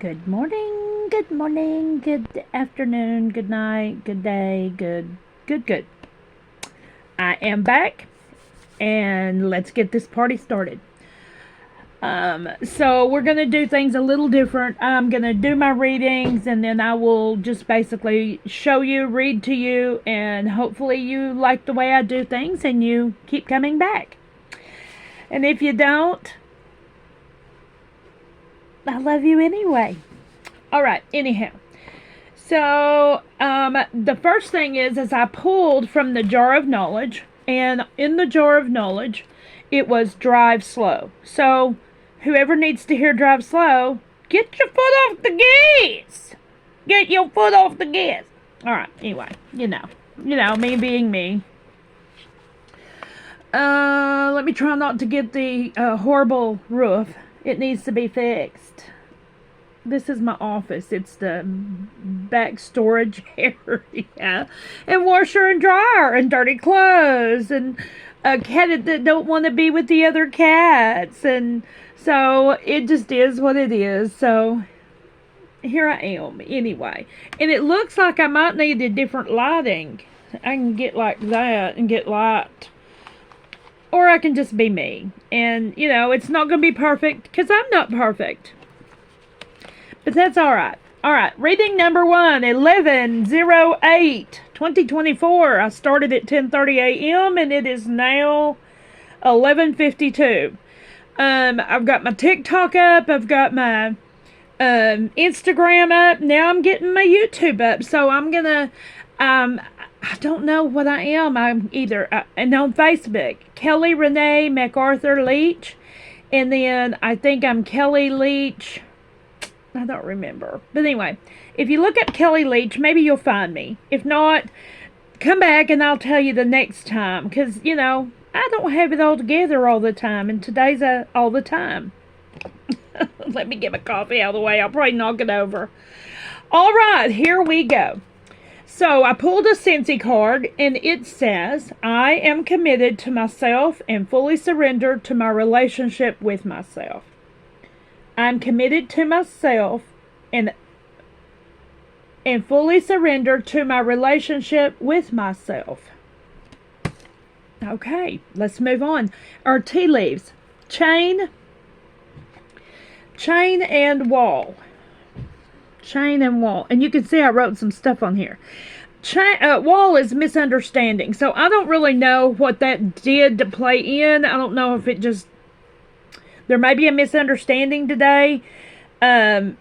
Good morning, good afternoon, good night, good day, good. I am back, and let's get this party started. So we're gonna do things a little different. I'm gonna do my readings, and then I will just basically show you, read to you, and hopefully you like the way I do things, and you keep coming back. And if you don't, I love you anyway. All right. Anyhow. So, the first thing is I pulled from the jar of knowledge, and in the jar of knowledge, it was drive slow. So, whoever needs to hear drive slow, get your foot off the gas. Get your foot off the gas. All right. Anyway, me being me. Let me try not to get the horrible roof. It needs to be fixed. This is my office. It's the back storage area, and washer and dryer, and dirty clothes, and a cat that don't want to be with the other cats, and so it just is what it is. So here I am anyway, and it looks like I might need a different lighting. I can get like that and get light, or I can just be me, and it's not gonna be perfect because I'm not perfect. But that's all right. All right, reading number 1, 11/08/2024. I started at 10:30 a.m. and it is now 11:52. I've got my TikTok up. I've got my Instagram up. Now I'm getting my YouTube up. So I'm gonna. I don't know what I am. I'm either and on Facebook, Kelly Renee MacArthur Leach, and then I think I'm Kelly Leach. I don't remember. But anyway, if you look up Kelly Leach, maybe you'll find me. If not, come back and I'll tell you the next time. Because, I don't have it all together all the time. And today's all the time. Let me get my coffee out of the way. I'll probably knock it over. All right, here we go. So I pulled a Scentsy card, and it says, I am committed to myself and fully surrendered to my relationship with myself. I'm committed to myself and fully surrendered to my relationship with myself. Okay, let's move on. Our tea leaves. Chain and wall. Chain and wall. And you can see I wrote some stuff on here. Wall is misunderstanding. So I don't really know what that did to play in. I don't know if it just... There may be a misunderstanding today, but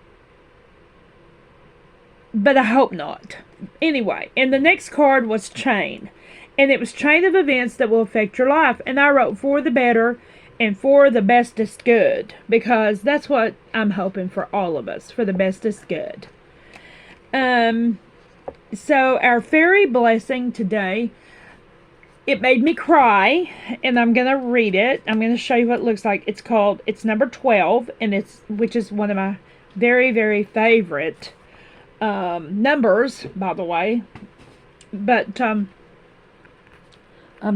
I hope not. Anyway, and the next card was chain, and it was chain of events that will affect your life. And I wrote for the better and for the bestest good, because that's what I'm hoping for all of us, for the bestest good. So our fairy blessing today, it made me cry, and I'm going to read it. I'm going to show you what it looks like. It's number 12, and which is one of my very, very favorite numbers, by the way. But, I'm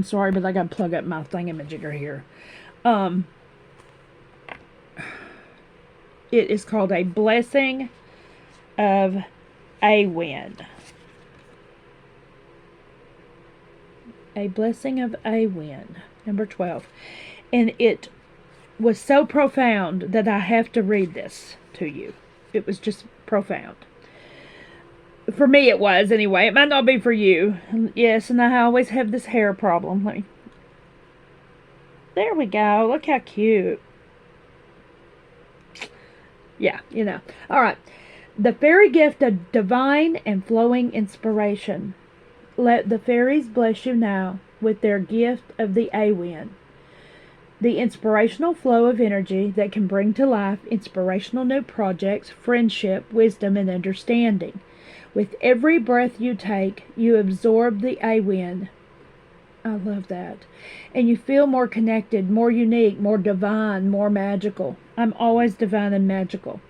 sorry, but I got to plug up my thingamajigger here. It is called A Blessing of Awin. A Blessing of Awin, number 12. And it was so profound that I have to read this to you. It was just profound. For me it was, anyway. It might not be for you. Yes, and I always have this hair problem. There we go. Look how cute. Yeah, Alright. The fairy gift of divine and flowing inspiration. Let the fairies bless you now with their gift of the Awin, the inspirational flow of energy that can bring to life inspirational new projects, friendship, wisdom, and understanding. With every breath you take, you absorb the Awin. I love that. And you feel more connected, more unique, more divine, more magical. I'm always divine and magical.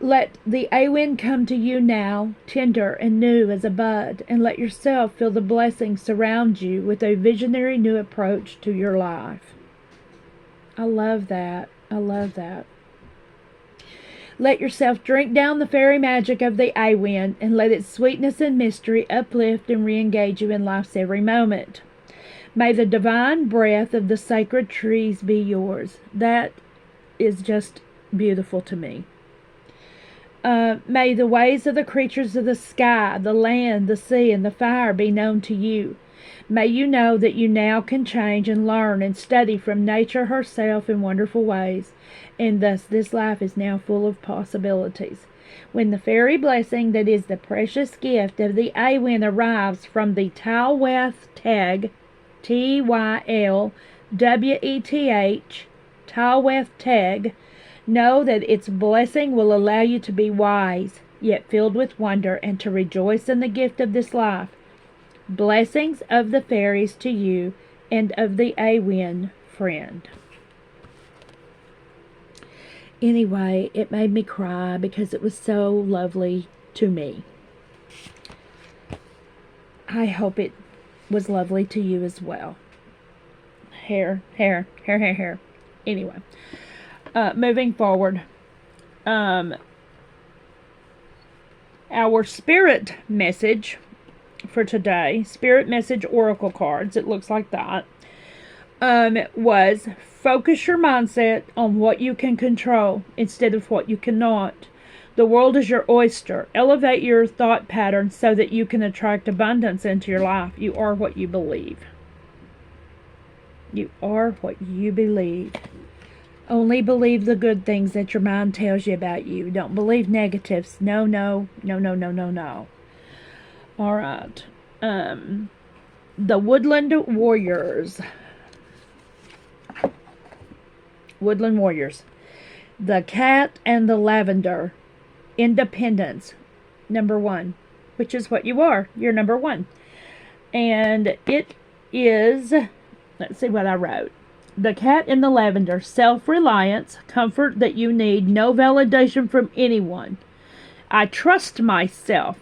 Let the Awin come to you now, tender and new as a bud, and let yourself feel the blessings surround you with a visionary new approach to your life. I love that. I love that. Let yourself drink down the fairy magic of the Awen, and let its sweetness and mystery uplift and re-engage you in life's every moment. May the divine breath of the sacred trees be yours. That is just beautiful to me. May the ways of the creatures of the sky, the land, the sea, and the fire be known to you. May you know that you now can change and learn and study from nature herself in wonderful ways, and thus this life is now full of possibilities. When the fairy blessing that is the precious gift of the Awen arrives from the Tylweth Teg, Tylweth, Tylweth Teg, know that its blessing will allow you to be wise, yet filled with wonder, and to rejoice in the gift of this life. Blessings of the fairies to you and of the Awen, friend. Anyway, it made me cry because it was so lovely to me. I hope it was lovely to you as well. Hair. Anyway, moving forward, our spirit message for today, spirit message oracle cards, it looks like that, was focus your mindset on what you can control instead of what you cannot. The world is your oyster. Elevate your thought patterns so that you can attract abundance into your life. You are what you believe. You are what you believe. Only believe the good things that your mind tells you about you. Don't believe negatives. No. All right. The Woodland Warriors. Woodland Warriors. The Cat and the Lavender. Independence. Number 1. Which is what you are. You're number 1. And it is, let's see what I wrote. The Cat and the Lavender. Self-reliance. Comfort that you need. No validation from anyone. I trust myself.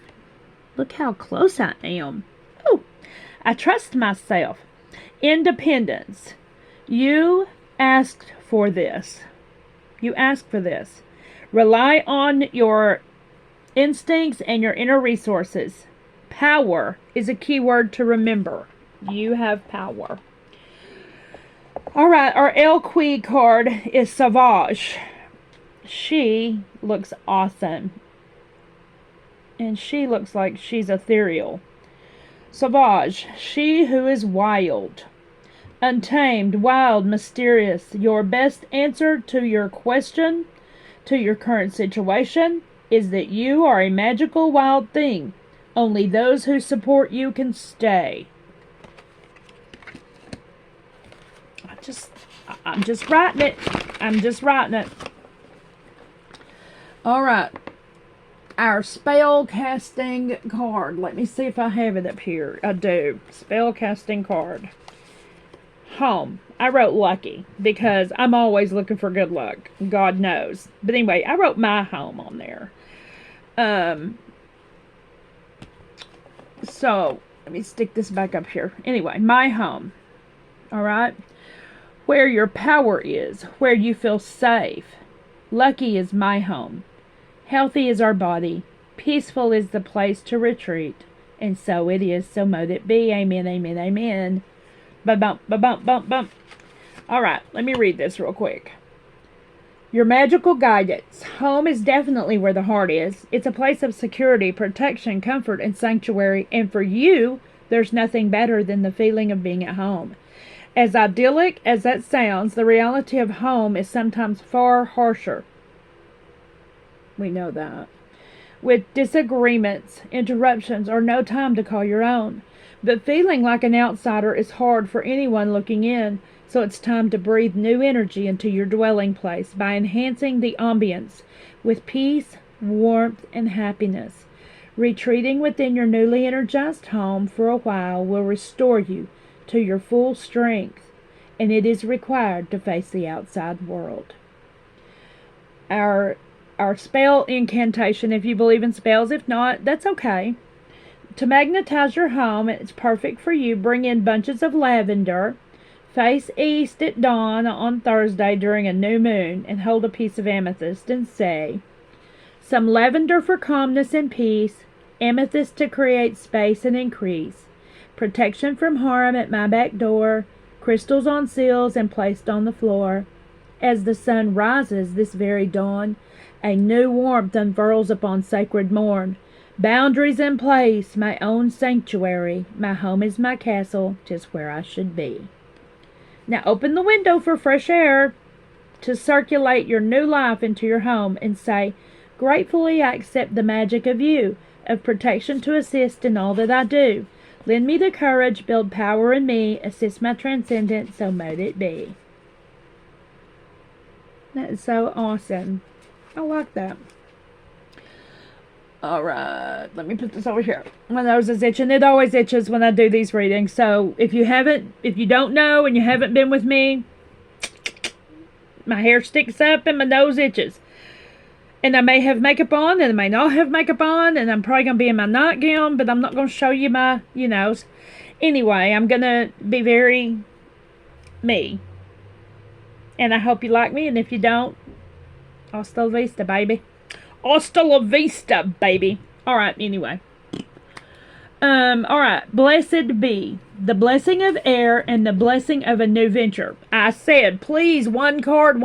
Look how close I am. Oh, I trust myself. Independence. You asked for this. You asked for this. Rely on your instincts and your inner resources. Power is a key word to remember. You have power. All right, our Elqui card is Sauvage. She looks awesome. And she looks like she's ethereal. Sauvage, she who is wild. Untamed, wild, mysterious. Your best answer to your question, to your current situation, is that you are a magical wild thing. Only those who support you can stay. I'm just writing it. All right. Our spell casting card. Let me see if I have it up here. I do. Spell casting card. Home. I wrote lucky because I'm always looking for good luck. God knows. But anyway, I wrote my home on there. So, let me stick this back up here. Anyway, my home. Alright? Where your power is. Where you feel safe. Lucky is my home. Healthy is our body. Peaceful is the place to retreat. And so it is, so mote it be. Amen, amen, amen. Ba-bump, ba-bump, bump, bump. Alright, let me read this real quick. Your magical guidance. Home is definitely where the heart is. It's a place of security, protection, comfort, and sanctuary. And for you, there's nothing better than the feeling of being at home. As idyllic as that sounds, the reality of home is sometimes far harsher. We know that. With disagreements, interruptions, or no time to call your own. But feeling like an outsider is hard for anyone looking in, so it's time to breathe new energy into your dwelling place by enhancing the ambience with peace, warmth, and happiness. Retreating within your newly energized home for a while will restore you to your full strength, and it is required to face the outside world. Our spell incantation, if you believe in spells. If not, that's okay. To magnetize your home, it's perfect for you. Bring in bunches of lavender. Face east at dawn on Thursday during a new moon, and hold a piece of amethyst and say, some lavender for calmness and peace, amethyst to create space and increase, protection from harm at my back door, crystals on seals and placed on the floor. As the sun rises this very dawn, a new warmth unfurls upon sacred morn. Boundaries in place, my own sanctuary. My home is my castle, 'tis where I should be. Now open the window for fresh air to circulate your new life into your home and say, gratefully I accept the magic of you, of protection to assist in all that I do. Lend me the courage, build power in me, assist my transcendence, so mote it be. That is so awesome. I like that. Alright, let me put this over here. My nose is itching. It always itches when I do these readings. So if you don't know and you haven't been with me, my hair sticks up and my nose itches. And I may have makeup on and I may not have makeup on, and I'm probably going to be in my nightgown, but I'm not going to show you my, Anyway, I'm going to be very me. And I hope you like me, and if you don't, hasta la vista, baby. Hasta la vista, baby. Alright, anyway. Alright. Blessed be the blessing of air and the blessing of a new venture. I said, please, one card.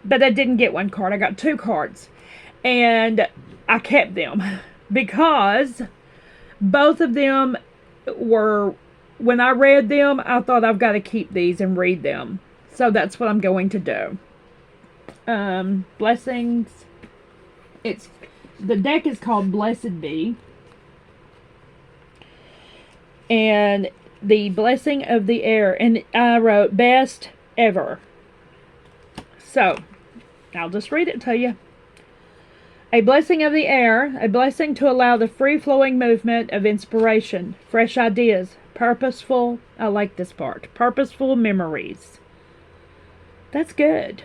But I didn't get one card. I got 2 cards. And I kept them. Because both of them were, when I read them, I thought I've got to keep these and read them. So that's what I'm going to do. Blessings. The deck is called Blessed Be. And the blessing of the air. And I wrote best ever. So, I'll just read it to you. A blessing of the air, a blessing to allow the free-flowing movement of inspiration, fresh ideas, purposeful, I like this part, purposeful memories. That's good.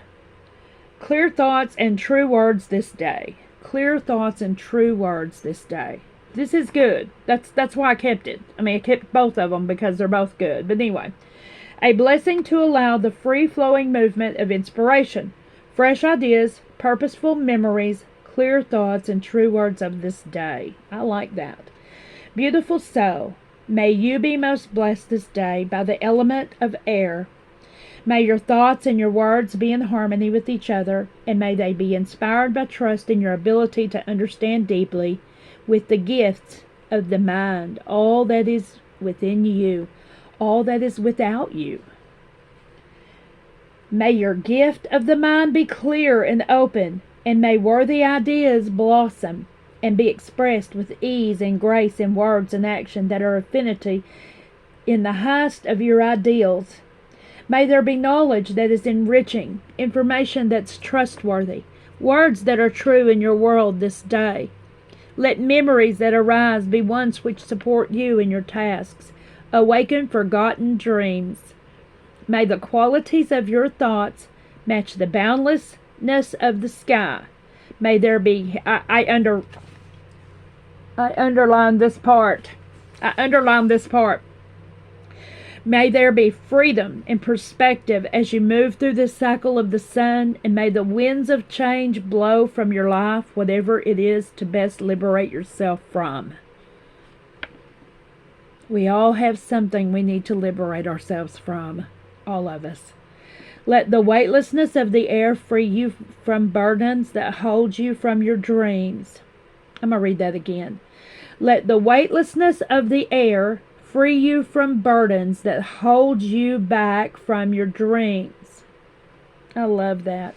Clear thoughts and true words this day. Clear thoughts and true words this day. This is good. That's why I kept it. I kept both of them because they're both good. But anyway, a blessing to allow the free-flowing movement of inspiration, fresh ideas, purposeful memories, clear thoughts, and true words of this day. I like that. Beautiful soul, may you be most blessed this day by the element of air. May your thoughts and your words be in harmony with each other, and may they be inspired by trust in your ability to understand deeply with the gifts of the mind, all that is within you, all that is without you. May your gift of the mind be clear and open, and may worthy ideas blossom and be expressed with ease and grace in words and action that are affinity in the highest of your ideals. May there be knowledge that is enriching, information that's trustworthy, words that are true in your world this day. Let memories that arise be ones which support you in your tasks. Awaken forgotten dreams. May the qualities of your thoughts match the boundlessness of the sky. May there be, I underline this part. May there be freedom and perspective as you move through this cycle of the sun, and may the winds of change blow from your life, whatever it is, to best liberate yourself from. We all have something we need to liberate ourselves from. All of us. Let the weightlessness of the air free you from burdens that hold you from your dreams. I'm going to read that again. Let the weightlessness of the air free you from burdens that hold you back from your dreams. I love that.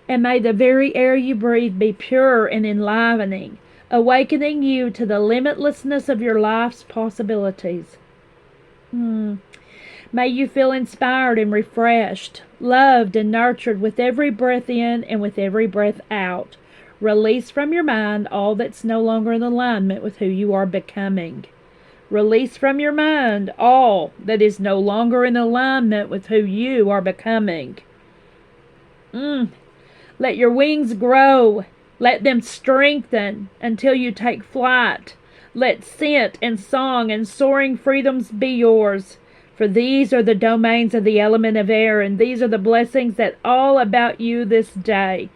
And may the very air you breathe be pure and enlivening, awakening you to the limitlessness of your life's possibilities. May you feel inspired and refreshed, loved and nurtured with every breath in and with every breath out. Release from your mind all that's no longer in alignment with who you are becoming. Release from your mind all that is no longer in alignment with who you are becoming. Let your wings grow. Let them strengthen until you take flight. Let scent and song and soaring freedoms be yours. For these are the domains of the element of air, and these are the blessings that all about you this day.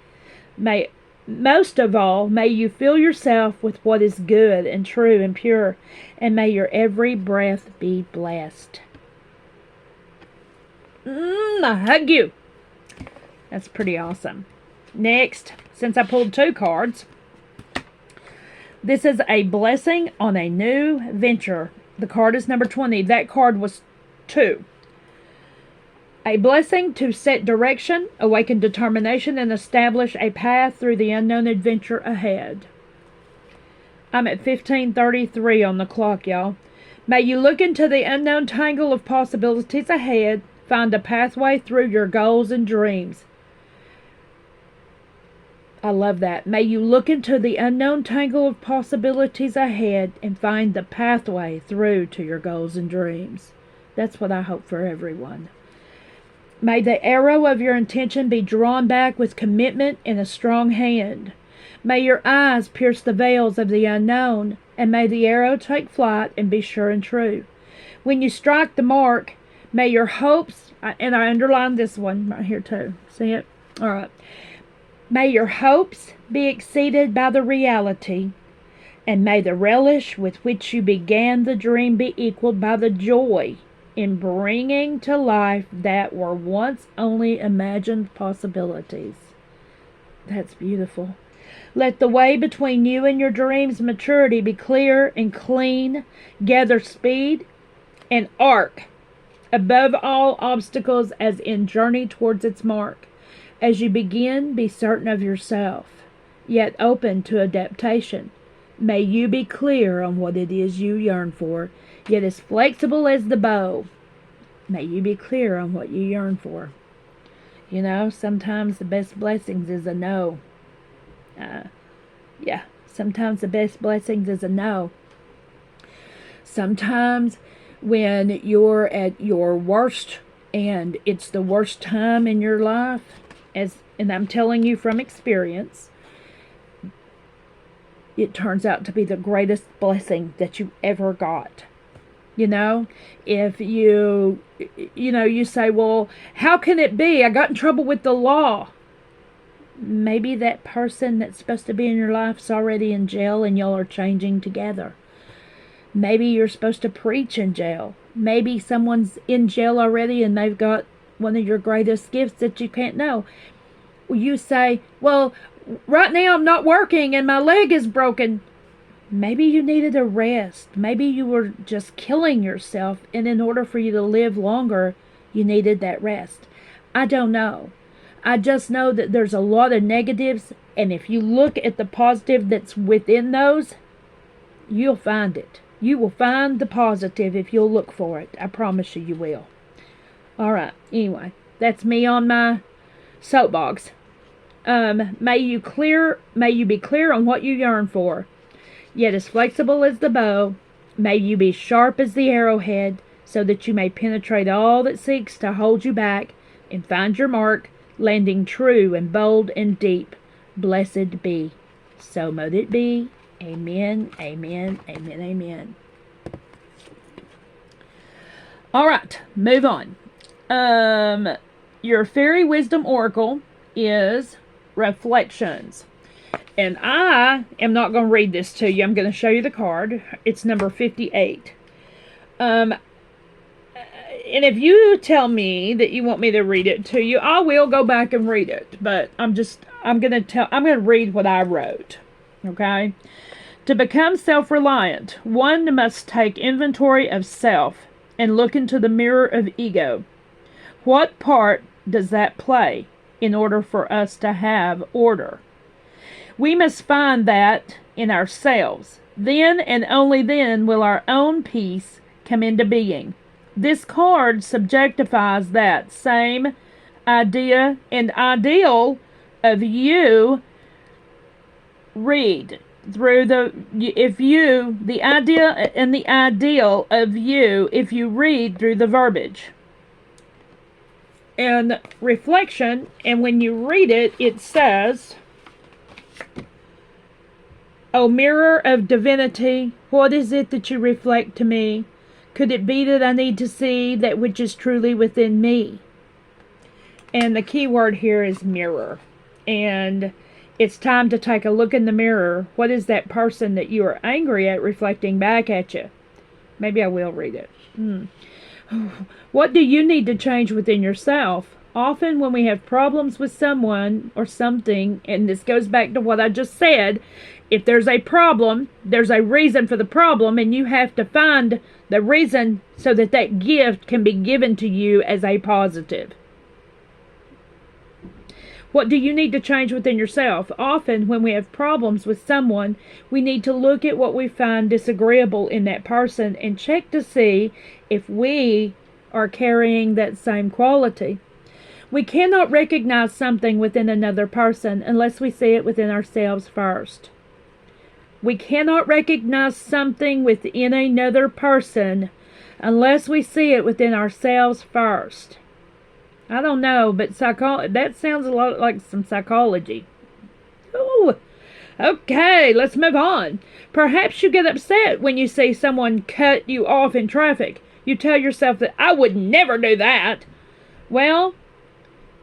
May Most of all, may you fill yourself with what is good and true and pure, and may your every breath be blessed. I hug you. That's pretty awesome. Next, since I pulled 2 cards, this is a blessing on a new venture. The card is number 20. That card was 2. A blessing to set direction, awaken determination, and establish a path through the unknown adventure ahead. I'm at 15:33 on the clock, y'all. May you look into the unknown tangle of possibilities ahead, find a pathway through your goals and dreams. I love that. May you look into the unknown tangle of possibilities ahead and find the pathway through to your goals and dreams. That's what I hope for everyone. May the arrow of your intention be drawn back with commitment and a strong hand. May your eyes pierce the veils of the unknown, and may the arrow take flight and be sure and true. When you strike the mark, may your hopes, and I underlined this one right here too. See it? All right. May your hopes be exceeded by the reality, and may the relish with which you began the dream be equaled by the joy in bringing to life that were once only imagined possibilities. That's beautiful. Let the way between you and your dream's maturity be clear and clean. Gather speed and arc above all obstacles as in journey towards its mark. As you begin, be certain of yourself, yet open to adaptation. May you be clear on what it is you yearn for, yet as flexible as the bow. May you be clear on what you yearn for. You know, sometimes the best blessings is a no. Sometimes the best blessings is a no. Sometimes when you're at your worst and it's the worst time in your life, and I'm telling you from experience, it turns out to be the greatest blessing that you ever got. You know, if you say, well, how can it be? I got in trouble with the law. Maybe that person that's supposed to be in your life is already in jail and y'all are changing together. Maybe you're supposed to preach in jail. Maybe someone's in jail already and they've got one of your greatest gifts that you can't know. You say, well, right now I'm not working and my leg is broken. Maybe you needed a rest. Maybe you were just killing yourself, and in order for you to live longer, you needed that rest. I don't know. I just know that there's a lot of negatives, and if you look at the positive that's within those, you'll find it. You will find the positive if you'll look for it. I promise you, you will. All right. Anyway, that's me on my soapbox. May you be clear on what you yearn for, yet as flexible as the bow. May you be sharp as the arrowhead, so that you may penetrate all that seeks to hold you back and find your mark, landing true and bold and deep. Blessed be. So mote it be. Amen, amen, amen, amen. All right, move on. Your fairy wisdom oracle is Reflections. And I am not going to read this to you. I'm going to show you the card. It's number 58. And if you tell me that you want me to read it to you, I will go back and read it. But I'm going to read what I wrote. Okay? To become self-reliant, one must take inventory of self and look into the mirror of ego. What part does that play in order for us to have order? We must find that in ourselves. Then and only then will our own peace come into being. This card subjectifies that same idea and ideal of you. Read through the idea and the ideal of you if you read through the verbiage and reflection. And when you read it, it says, O mirror of divinity, what is it that you reflect to me? Could it be that I need to see that which is truly within me? And the key word here is mirror. And It's time to take a look in the mirror. What is that person that you are angry at reflecting back at you? Maybe I will read it. What do you need to change within yourself? Often when we have problems with someone or something, and this goes back to what I just said, if there's a problem, there's a reason for the problem, and you have to find the reason so that that gift can be given to you as a positive. What do you need to change within yourself? Often when we have problems with someone, we need to look at what we find disagreeable in that person and check to see if we are carrying that same quality. We cannot recognize something within another person unless we see it within ourselves first. We cannot recognize something within another person unless we see it within ourselves first. I don't know, but that sounds a lot like some psychology. Ooh, okay, let's move on. Perhaps you get upset when you see someone cut you off in traffic. You tell yourself that I would never do that. Well,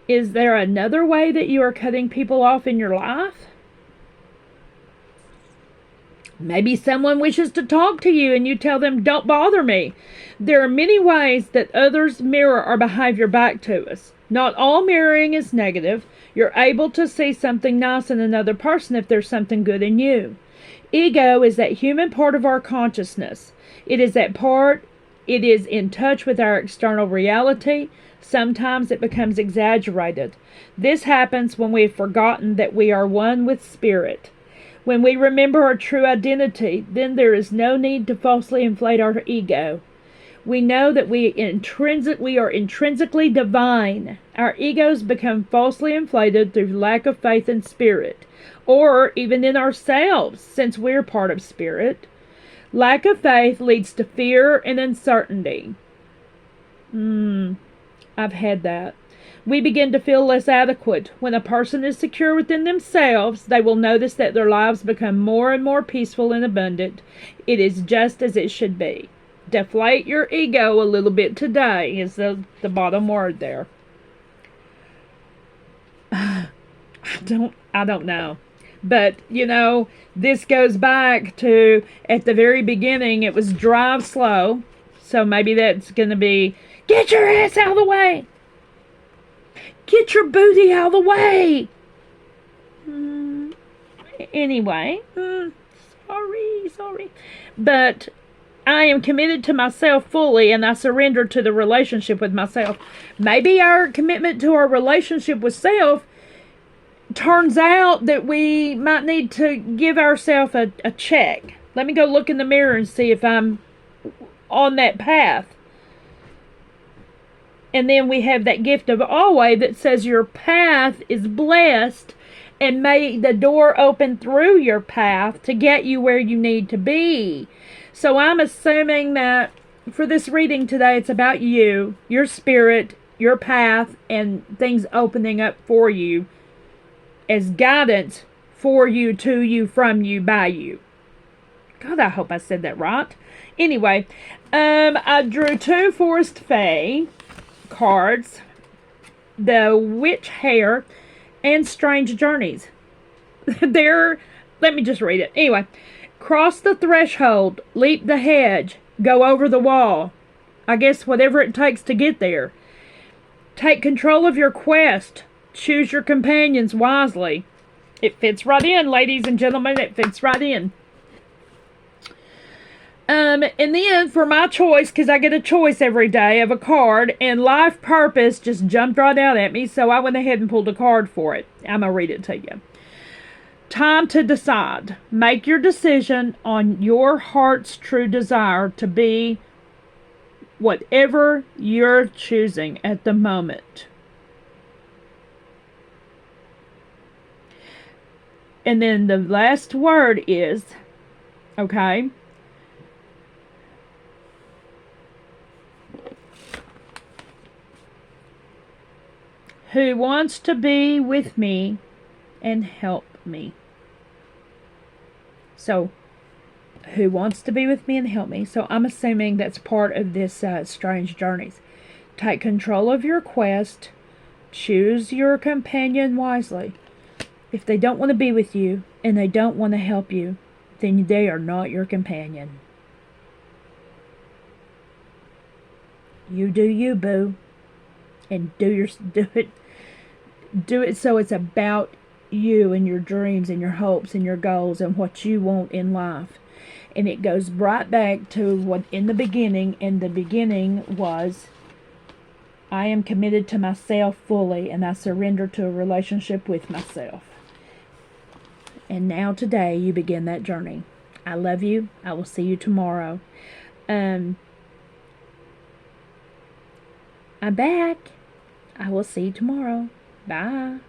is there another way that you are cutting people off in your life? Maybe someone wishes to talk to you and you tell them, don't bother me. There are many ways that others mirror our behavior back to us. Not all mirroring is negative. You're able to see something nice in another person if there's something good in you. Ego is that human part of our consciousness. It is that part, it is in touch with our external reality. Sometimes it becomes exaggerated. This happens when we have forgotten that we are one with spirit. When we remember our true identity, then there is no need to falsely inflate our ego. We know that we are intrinsically divine. Our egos become falsely inflated through lack of faith in spirit, or even in ourselves, since we're part of spirit. Lack of faith leads to fear and uncertainty. I've had that. We begin to feel less adequate. When a person is secure within themselves, they will notice that their lives become more and more peaceful and abundant. It is just as it should be. Deflate your ego a little bit today is the bottom word there. I don't know. But, this goes back to, at the very beginning, it was drive slow. So maybe that's going to be, get your ass out of the way. Get your booty out of the way. Anyway, sorry. But I am committed to myself fully, and I surrender to the relationship with myself. Maybe our commitment to our relationship with self turns out that we might need to give ourselves a check. Let me go look in the mirror and see if I'm on that path. And then we have that gift of always that says your path is blessed, and may the door open through your path to get you where you need to be. So I'm assuming that for this reading today, it's about you, your spirit, your path, and things opening up for you as guidance for you, to you, from you, by you. God, I hope I said that right. Anyway, I drew 2 Forest Fae cards, the Witch Hare and Strange Journeys. Let me just read it. Anyway, cross the threshold, leap the hedge, go over the wall. I guess whatever it takes to get there. Take control of your quest. Choose your companions wisely. It fits right in, ladies and gentlemen. It fits right in. And then for my choice, because I get a choice every day of a card, and life purpose just jumped right out at me, so I went ahead and pulled a card for it. I'm going to read it to you. Time to decide. Make your decision on your heart's true desire to be whatever you're choosing at the moment. And then the last word is, okay, who wants to be with me and help me. So, who wants to be with me and help me? So, I'm assuming that's part of this Strange Journeys. Take control of your quest. Choose your companion wisely. If they don't want to be with you and they don't want to help you, then they are not your companion. You do you, boo, and do it so it's about you and your dreams and your hopes and your goals and what you want in life. And it goes right back to what in the beginning, and the beginning was, I am committed to myself fully and I surrender to a relationship with myself. And now today you begin that journey. I love you. I will see you tomorrow. I'm back. I will see you tomorrow. Bye.